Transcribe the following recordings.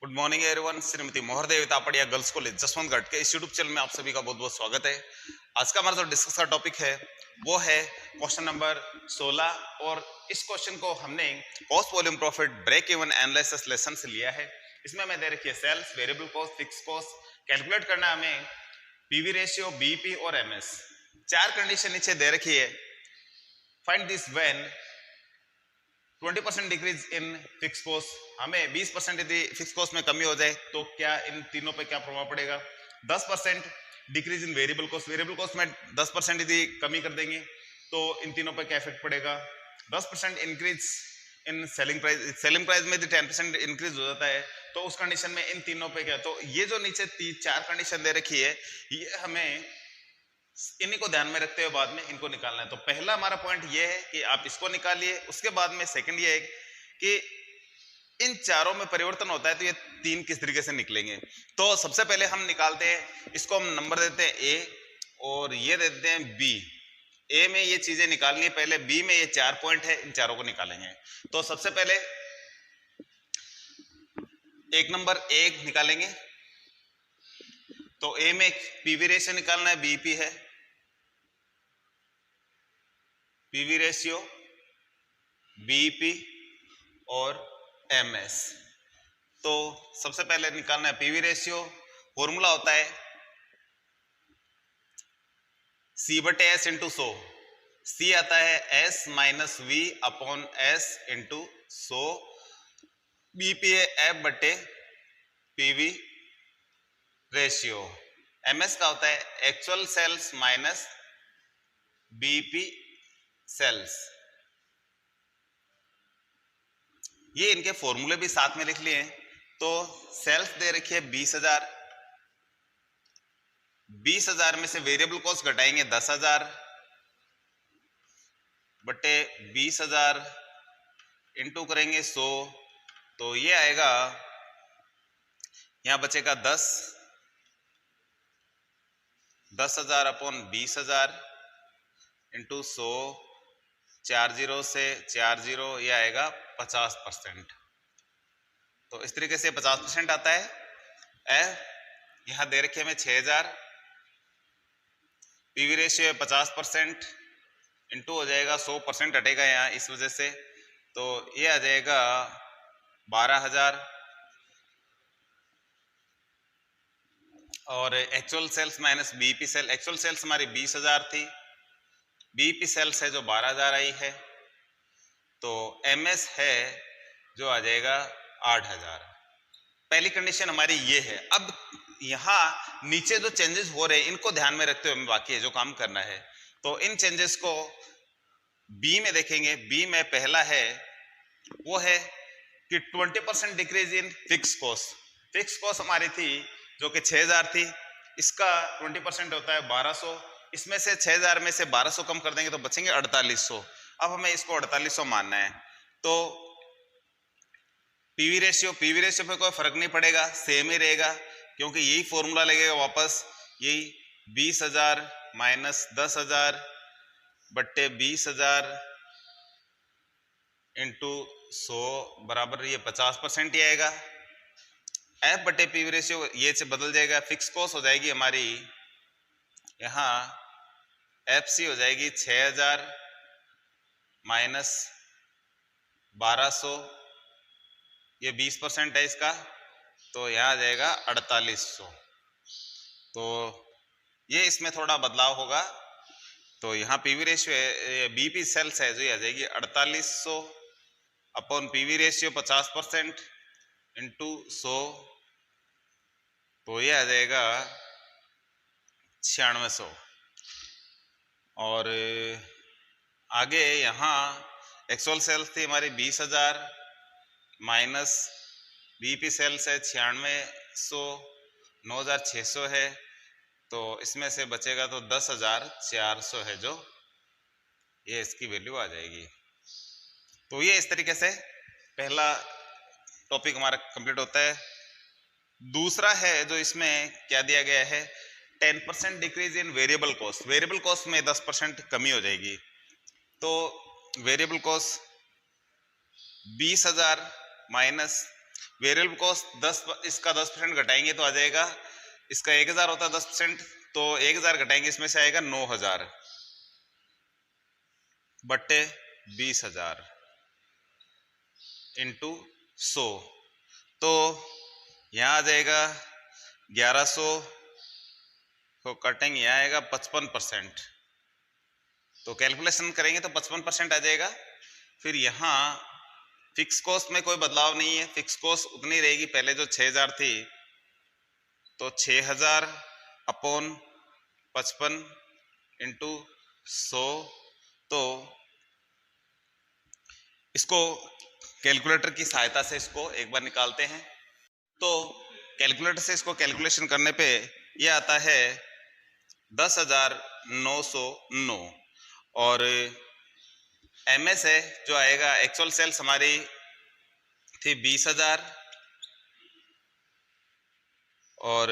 Good morning everyone. Shrimati Mohardev Tapadia girls college Jaswantgarh के इस YouTube channel में आप सभी का बहुत बहुत स्वागत है। आज का हमारा जो डिस्कस का टॉपिक है वो है क्वेश्चन नंबर 16 और इस क्वेश्चन को हमने cost volume profit break even analysis lesson से लिया है। इसमें हमें दे रखी है sales, variable cost, fix cost. Calculate करना है हमें पीवी रेशियो, बीईपी और एमएस। चार कंडीशन नीचे दे रखी है। Find this when 20% decrease in fix cost, हमें 20% यदि फिक्स कॉस्ट में कमी हो जाए तो क्या इन तीनों पे क्या प्रभाव पड़ेगा। 10% decrease in variable cost, variable cost में 10% यदि कमी कर देंगे तो इन तीनों पे क्या इफेक्ट पड़ेगा। 10% increase in selling price, selling price में यदि 10% इंक्रीज हो जाता है तो उस कंडीशन में इन तीनों पे क्या। तो ये जो नीचे चार कंडीशन दे रखी है ये हमें इन्हीं को ध्यान में रखते हुए बाद में इनको निकालना है। तो पहला हमारा पॉइंट ये है कि आप इसको निकालिए। उसके बाद में सेकंड ये है कि इन चारों में परिवर्तन होता है तो ये तीन किस तरीके से निकलेंगे। तो सबसे पहले हम निकालते हैं, इसको हम नंबर देते हैं ए और ये देते हैं बी। ए में ये चीजें निकालनी है पहले, बी में ये 4 पॉइंट है, इन चारों को निकालेंगे। तो सबसे पहले एक नंबर ए निकालेंगे। तो ए में पीवी रेशियो निकालना है, बीपी है पीवी रेशियो, बीईपी और एमएस। तो सबसे पहले निकालना है पीवी रेशियो। फॉर्मूला होता है C/S इंटू 100। सी आता है S minus V upon S into 100। BP है F/PV रेशियो। एमएस का होता है actual sales minus BP sales. ये इनके फॉर्मूले भी साथ में लिख लिए हैं। तो सेल्स दे रखी है 20,000। 20,000 में से वेरिएबल कॉस्ट घटाएंगे 10,000 बटे 20,000 इंटू करेंगे 100। तो ये आएगा, यहां बचेगा 10,000 अपॉन 20,000 इंटू 100। 4 0 से 4 0, ये आएगा 50%। तो इस तरीके से 50% आता है। यहां दे रखे हमें 6,000। पीवी रेशियो है 50%, इंटू हो जाएगा 100% हटेगा यहाँ इस वजह से, तो ये आ जाएगा 12,000। और actual sales minus BEP sale, actual sales हमारी 20,000 थी, बीईपी सेल्स है जो 12,000 आई है। तो एमएस है जो आ जाएगा 8,000। पहली कंडीशन हमारी ये है। अब यहाँ नीचे जो चेंजेस हो रहे हैं इनको ध्यान में रखते हुए हमें बाकी है जो काम करना है। तो इन चेंजेस को बी में देखेंगे। बी में पहला है वो है कि 20% decrease in fix cost. Fix cost हमारी थी जो कि 6,000 थी, इसका 20% होता है 1,200। इसमें से 6,000 में से 1,200 कम कर देंगे तो बचेंगे 4,800। अब हमें इसको 4,800 मानना है। तो पीवी रेशियो पे कोई फर्क नहीं पड़ेगा, सेम ही रहेगा क्योंकि यही फॉर्मूला लगेगा वापस। यही 20,000 माइनस 10,000 बट्टे 20,000 इंटू 100 बराबर ये 50% ही आएगा। एफ बटे पीवी रेशियो ये से बदल जाएगा, फिक्स कॉस्ट हो जाएगी हमारी यहाँ एफ सी हो जाएगी 6,000 माइनस 1,200, ये 20% है इसका, तो यहाँ आ जाएगा 4,800। तो ये इसमें थोड़ा बदलाव होगा। तो यहाँ पीवी रेशियो है, बीपी सेल्स है जो ये आ जाएगी 4,800 अपॉन पीवी रेशियो 50% इंटू 100। तो ये आ जाएगा 9600। और आगे यहाँ एक्चुअल सेल्स थी हमारी 20,000 माइनस बीपी सेल्स है 9600, 9,600 है। तो इसमें से बचेगा तो 10,400 है जो ये इसकी वैल्यू आ जाएगी। तो ये इस तरीके से पहला टॉपिक हमारा कंप्लीट होता है। दूसरा है जो इसमें क्या दिया गया है, 10% decrease in variable cost. Variable cost में 10% कमी हो जाएगी। तो variable cost 20,000 minus variable cost 10, इसका 10% घटाएंगे तो आ जाएगा, इसका 1000 होता है 10%, तो 1000 घटाएंगे इसमें से आएगा 9000 बट्टे 20000 इंटू 100, तो यहाँ आ जाएगा 1100 को कटेंगे, यहाँ आएगा 55%, तो कैलकुलेशन करेंगे तो 55% आ जाएगा। फिर यहाँ फिक्स कॉस्ट में कोई बदलाव नहीं है, फिक्स कॉस्ट उतनी रहेगी, पहले जो 6000 थी तो 6000 अपॉन 55 इंटू 100, तो इसको कैलकुलेटर की सहायता से इसको एक बार निकालते हैं। तो कैलकुलेटर से इसको कैलकुलेशन करने पे ये आता है 10,909, और एमएस है जो आएगा, एक्चुअल सेल्स हमारी थी 20,000 और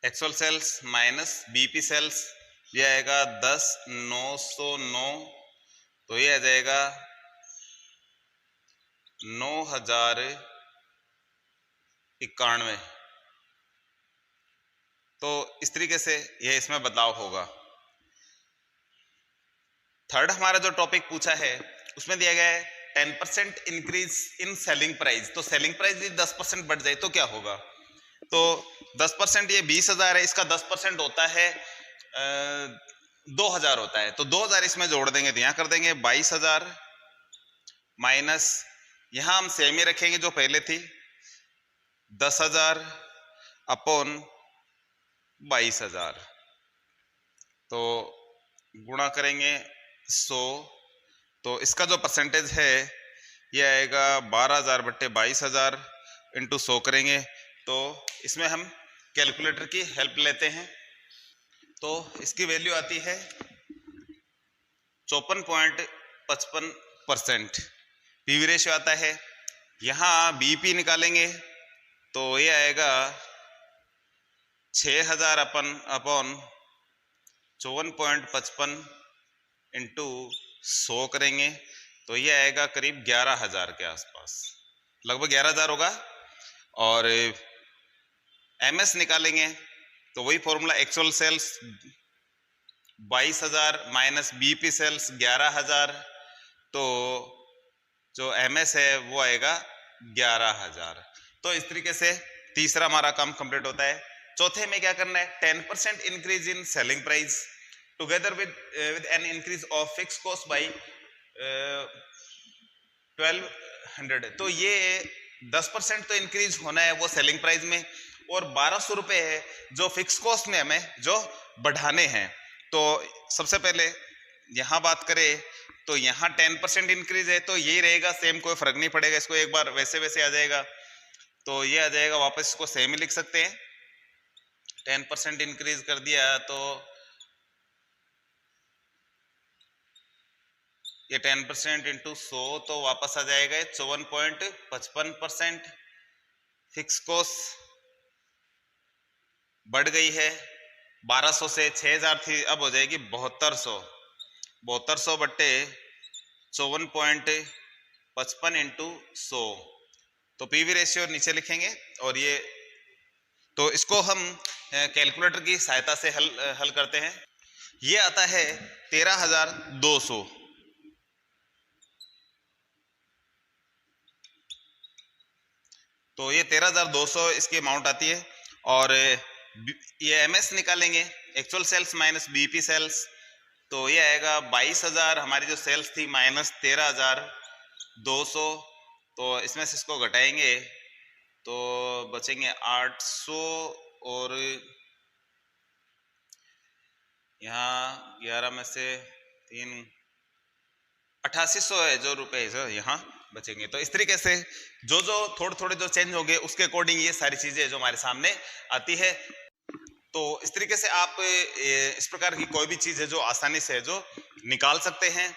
actual sales minus BP sales, ये आएगा 10,909, तो ये आ जाएगा 9,091। तो इस तरीके से ये इसमें बदलाव होगा। थर्ड हमारा जो टॉपिक पूछा है उसमें दिया गया है 10% इंक्रीज इन सेलिंग प्राइस, तो सेलिंग प्राइस यदि 10% बढ़ जाए तो क्या होगा। तो 10%, ये 20,000 है, इसका 10% होता है 2,000 होता है, तो 2,000 इसमें जोड़ देंगे तो यहाँ कर देंगे 22,000 माइनस, यहाँ हम सेम ही रखेंगे जो पहले थी 10,000 अपॉन 22,000, तो गुणा करेंगे 100, तो इसका जो परसेंटेज है ये आएगा 12,000 बट्टे 22,000 इंटू 100 करेंगे, तो इसमें हम कैलकुलेटर की हेल्प लेते हैं, तो इसकी वैल्यू आती है 54.55%। पीवी रेशियो आता है, यहाँ बीपी निकालेंगे तो ये आएगा 6,000 अपॉन 54.55 इंटू 100 करेंगे, तो ये आएगा करीब 11,000 के आसपास, लगभग 11,000 होगा। और एमएस निकालेंगे तो वही formula, actual sales 22,000 minus BP sales 11,000, तो जो एमएस है वो आएगा 11,000। तो इस तरीके से तीसरा हमारा काम कंप्लीट होता है। चौथे में क्या करना है, 10% increase in selling price together with an increase of fix cost by 1200, तो ये 10% तो इंक्रीज होना है वो सेलिंग प्राइस में, और 1,200 रुपये है जो फिक्स कॉस्ट में हमें जो बढ़ाने हैं। तो सबसे पहले यहाँ बात करें तो यहाँ 10% इंक्रीज है तो ये रहेगा सेम, कोई फर्क नहीं पड़ेगा, इसको एक बार वैसे वैसे आ जाएगा, तो ये आ जाएगा वापस, इसको सेम ही लिख सकते हैं। 10% इंक्रीज कर दिया तो ये 10% इंटू 100, तो वापस आ जाएगा 54.55%। फिक्स कॉस्ट बढ़ गई है 1,200 से 6,000 थी, अब हो जाएगी 7200, 7200 बट्टे 54.55 इंटू 100, तो पीवी रेशियो नीचे लिखेंगे, और ये तो इसको हम कैलकुलेटर की सहायता से हल करते हैं। ये आता है 13,200, तो ये 13,200 इसकी अमाउंट आती है। और ये एमएस निकालेंगे, actual sales minus BP sales, तो ये आएगा 22,000, हमारी जो सेल्स थी माइनस 13,200, तो इसमें से इसको घटाएंगे तो बचेंगे 800, और यहाँ 11 में से 3 8800 है जो रुपए यहाँ बचेंगे। तो इस तरीके से जो थोड़े थोड़े जो चेंज होंगे उसके अकॉर्डिंग ये सारी चीजें जो हमारे सामने आती है। तो इस तरीके से आप इस प्रकार की कोई भी चीज है जो आसानी से जो निकाल सकते हैं।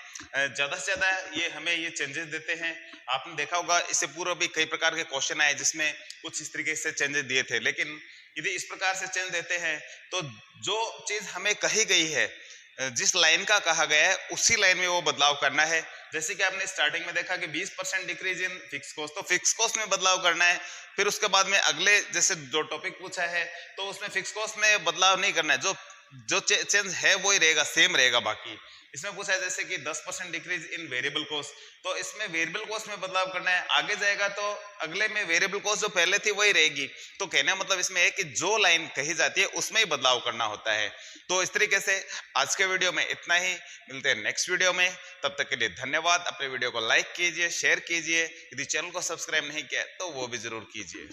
ज्यादा से ज्यादा ये हमें ये चेंजेस देते हैं। आपने देखा होगा इससे पूर्व भी कई प्रकार के क्वेश्चन आए जिसमें कुछ इस तरीके से चेंजेस दिए थे, लेकिन यदि इस प्रकार से चेंज देते हैं तो जो चीज हमें कही गई है जिस लाइन का कहा गया है उसी लाइन में वो बदलाव करना है। जैसे कि आपने स्टार्टिंग में देखा कि 20% डिक्रीज इन फिक्स कॉस्ट, तो फिक्स कॉस्ट में बदलाव करना है। फिर उसके बाद में अगले जैसे जो टॉपिक पूछा है तो उसमें फिक्स कॉस्ट में बदलाव नहीं करना है, जो चेंज है वो ही रहेगा, सेम रहेगा। बाकी इसमें पूछा है जैसे कि 10% डिक्रीज इन वेरिएबल कॉस्ट, तो इसमें वेरिएबल कॉस्ट में बदलाव करना है। आगे जाएगा तो अगले में वेरिएबल कॉस्ट जो पहले थी वही रहेगी। तो कहने का मतलब इसमें है कि जो लाइन कही जाती है उसमें ही बदलाव करना होता है। तो इस तरीके से आज के वीडियो में इतना ही, मिलते हैं नेक्स्ट वीडियो में। तब तक के लिए धन्यवाद। अपने वीडियो को लाइक कीजिए, शेयर कीजिए, यदि चैनल को सब्सक्राइब नहीं किया तो वो भी जरूर कीजिए।